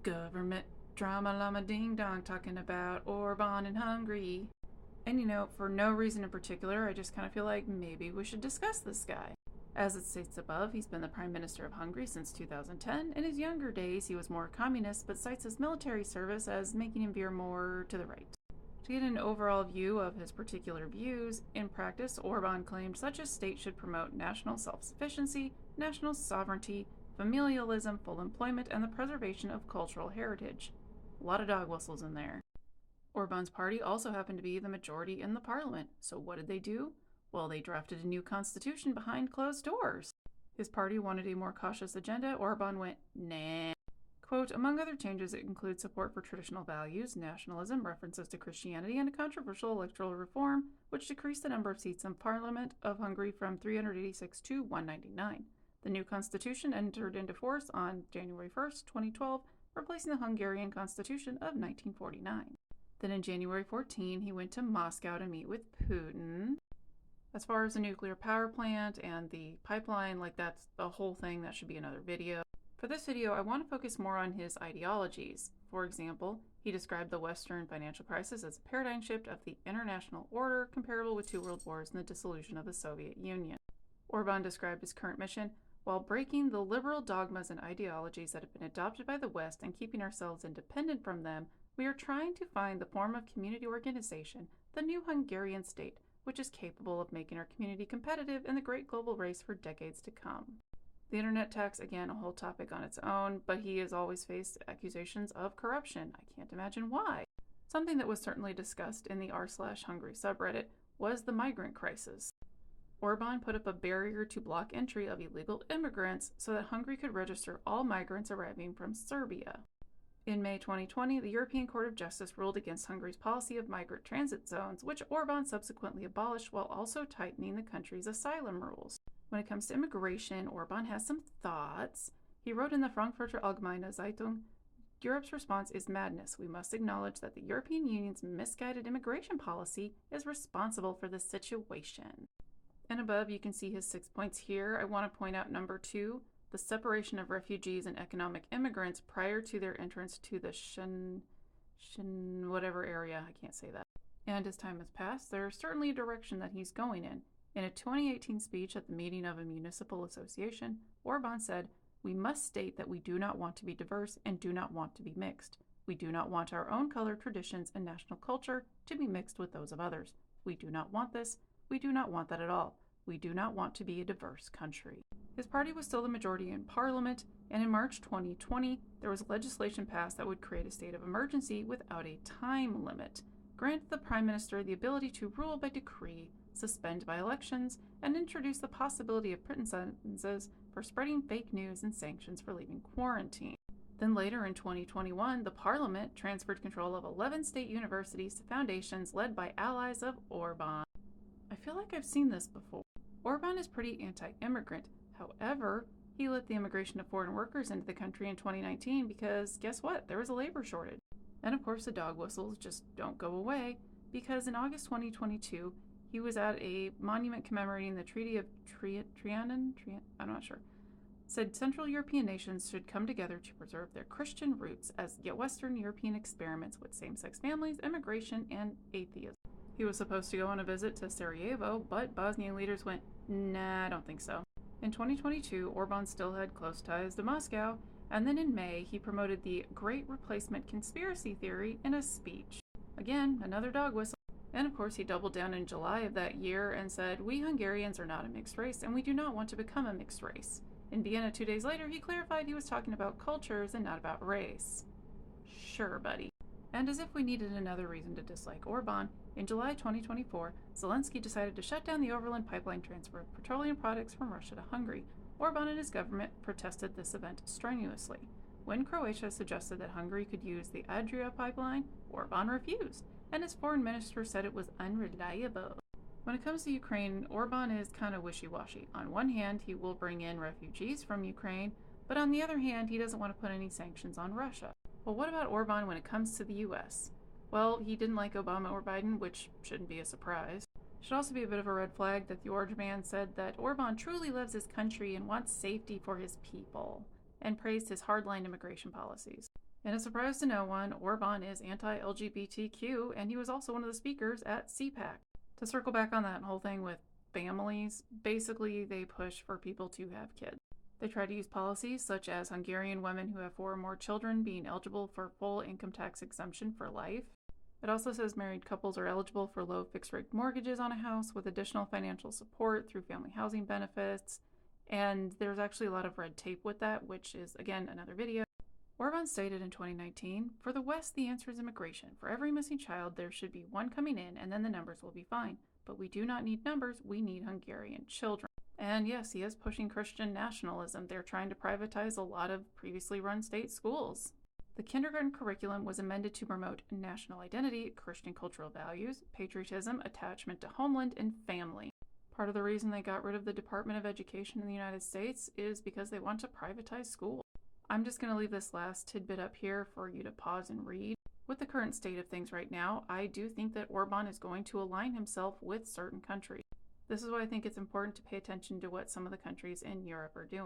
Government drama llama ding dong talking about Orban in Hungary. And for no reason in particular, I just kind of feel like maybe we should discuss this guy. As it states above, he's been the Prime Minister of Hungary since 2010. In his younger days, he was more communist, but cites his military service as making him veer more to the right. To get an overall view of his particular views, in practice, Orban claimed such a state should promote national self-sufficiency, national sovereignty, familialism, full employment, and the preservation of cultural heritage. A lot of dog whistles in there. Orban's party also happened to be the majority in the parliament, so what did they do? Well, they drafted a new constitution behind closed doors. His party wanted a more cautious agenda. Orban went, nah. Quote, among other changes, it includes support for traditional values, nationalism, references to Christianity, and a controversial electoral reform, which decreased the number of seats in Parliament of Hungary from 386 to 199. The new constitution entered into force on January 1st, 2012, replacing the Hungarian constitution of 1949. Then in January 14, he went to Moscow to meet with Putin. As far as the nuclear power plant and the pipeline, that's a whole thing. That should be another video. For this video, I want to focus more on his ideologies. For example, he described the Western financial crisis as a paradigm shift of the international order comparable with 2 world wars and the dissolution of the Soviet Union. Orban described his current mission while breaking the liberal dogmas and ideologies that have been adopted by the West and keeping ourselves independent from them. We are trying to find the form of community organization, the new Hungarian state, which is capable of making our community competitive in the great global race for decades to come. The internet tax, again, a whole topic on its own, but he has always faced accusations of corruption. I can't imagine why. Something that was certainly discussed in the r/Hungary subreddit was the migrant crisis. Orban put up a barrier to block entry of illegal immigrants so that Hungary could register all migrants arriving from Serbia. In May 2020, the European Court of Justice ruled against Hungary's policy of migrant transit zones, which Orban subsequently abolished while also tightening the country's asylum rules. When it comes to immigration, Orban has some thoughts. He wrote in the Frankfurter Allgemeine Zeitung, Europe's response is madness. We must acknowledge that the European Union's misguided immigration policy is responsible for this situation. And above, you can see his 6 points here. I want to point out number 2, the separation of refugees and economic immigrants prior to their entrance to the whatever area, I can't say that. And as time has passed, there's certainly a direction that he's going in. In a 2018 speech at the meeting of a municipal association, Orban said, we must state that we do not want to be diverse and do not want to be mixed. We do not want our own color, traditions, and national culture to be mixed with those of others. We do not want this. We do not want that at all. We do not want to be a diverse country. His party was still the majority in parliament, and in March 2020, there was legislation passed that would create a state of emergency without a time limit, grant the prime minister the ability to rule by decree, suspend by elections, and introduce the possibility of prison sentences for spreading fake news and sanctions for leaving quarantine. Then later in 2021, the parliament transferred control of 11 state universities to foundations led by allies of Orban. I feel like I've seen this before. Orban is pretty anti-immigrant. However, he let the immigration of foreign workers into the country in 2019 because, guess what? There was a labor shortage. And of course, the dog whistles just don't go away, because in August 2022, he was at a monument commemorating the Treaty of Trianon, I'm not sure, said Central European nations should come together to preserve their Christian roots as yet Western European experiments with same-sex families, immigration, and atheism. He was supposed to go on a visit to Sarajevo, but Bosnian leaders went, nah, I don't think so. In 2022, Orban still had close ties to Moscow, and then in May, he promoted the Great Replacement conspiracy theory in a speech. Again, another dog whistle. And of course, he doubled down in July of that year and said, we Hungarians are not a mixed race, and we do not want to become a mixed race. In Vienna 2 days later, he clarified he was talking about cultures and not about race. Sure, buddy. And as if we needed another reason to dislike Orban, in July 2024, Zelensky decided to shut down the overland pipeline transfer of petroleum products from Russia to Hungary. Orban and his government protested this event strenuously. When Croatia suggested that Hungary could use the Adria pipeline, Orban refused, and his foreign minister said it was unreliable. When it comes to Ukraine, Orban is kind of wishy-washy. On one hand, he will bring in refugees from Ukraine, but on the other hand, he doesn't want to put any sanctions on Russia. Well, what about Orban when it comes to the US? Well, he didn't like Obama or Biden, which shouldn't be a surprise. Should also be a bit of a red flag that the Orange Man said that Orban truly loves his country and wants safety for his people, and praised his hardline immigration policies. And a surprise to no one, Orban is anti-LGBTQ, and he was also one of the speakers at CPAC. To circle back on that whole thing with families, basically they push for people to have kids. They try to use policies such as Hungarian women who have 4 or more children being eligible for full income tax exemption for life. It also says married couples are eligible for low fixed-rate mortgages on a house with additional financial support through family housing benefits. And there's actually a lot of red tape with that, which is, again, another video. Orban stated in 2019, "For the West, the answer is immigration. For every missing child, there should be one coming in, and then the numbers will be fine. But we do not need numbers, we need Hungarian children." And yes, he is pushing Christian nationalism. They're trying to privatize a lot of previously run state schools. The kindergarten curriculum was amended to promote national identity, Christian cultural values, patriotism, attachment to homeland, and family. Part of the reason they got rid of the Department of Education in the United States is because they want to privatize schools. I'm just going to leave this last tidbit up here for you to pause and read. With the current state of things right now, I do think that Orban is going to align himself with certain countries. This is why I think it's important to pay attention to what some of the countries in Europe are doing.